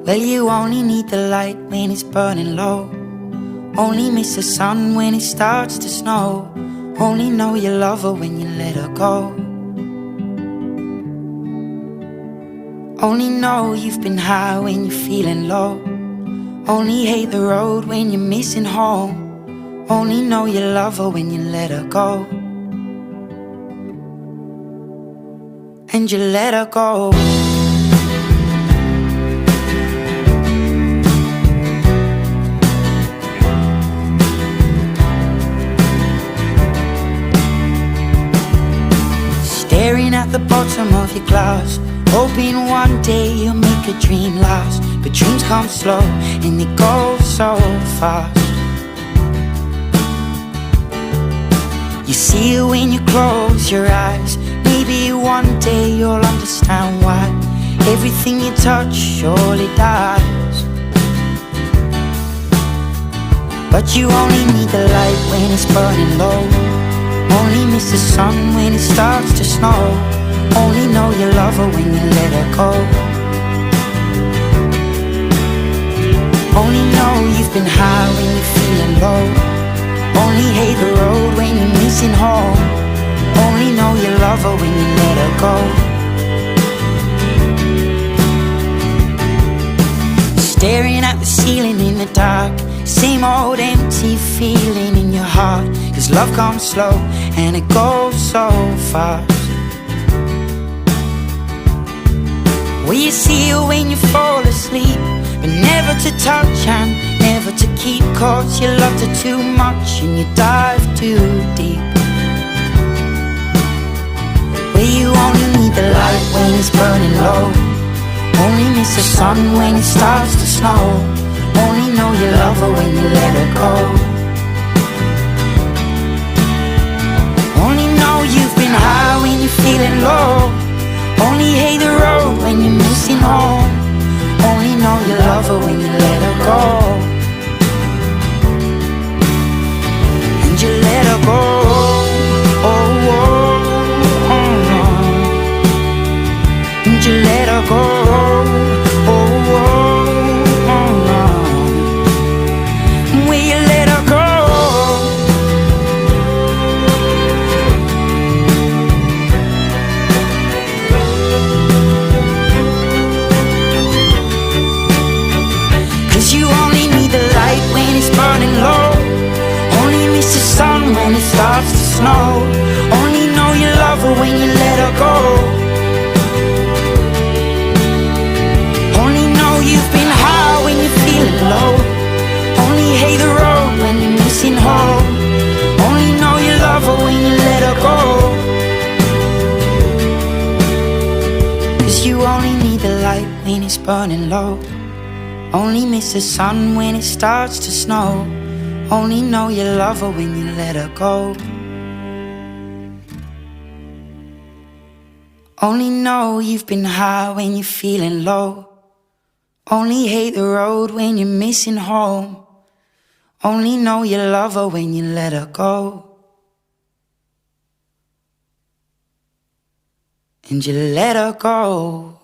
Well, you only need the light when it's burning low. Only miss the sun when it starts to snow. Only know you love her when you let her go. Only know you've been high when you're feeling low. Only hate the road when you're missing home. Only know you love her when you let her go. And you let her go. Staring at the bottom of your glass, hoping one day you'll make a dream last. But dreams come slow and they go so fast. You see it when you close your eyes. Maybe one day you'll understand why everything you touch surely dies. But you only need the light when it's burning low. Only miss the sun when it starts to snow. Only know you love her when you let her go. Only know you've been high when you're feeling low. Only hate the road when you're missing home. Only know you love her when you let her go. Staring at the ceiling in the dark, same old empty feeling in your heart. 'Cause love comes slow and it goes so fast. Well, you see it when you fall asleep, but never to touch and never to keep. 'Cause you loved her too much and you dive too deep. Well, you only need the light when it's burning low. Only miss the sun when it starts to snow. Only know you love her when you let her go. Only know you've been high when you're feeling low. Only hate the road when you're missing home. Only know you love her when you let her go. And you let her go. Oh, oh, oh, oh. And you let her go. Oh, oh, oh, oh. Will you let her go? You only need the light when it's burning low. Only miss the sun when it starts to snow. Only know you love her when you let her go. Only know you've been high when you're feeling low. Only hate the road when you're missing home. Only know you love her when you let her go. 'Cause you only need the light when it's burning low. Only miss the sun when it starts to snow. Only know you love her when you let her go. Only know you've been high when you're feeling low. Only hate the road when you're missing home. Only know you love her when you let her go. And you let her go.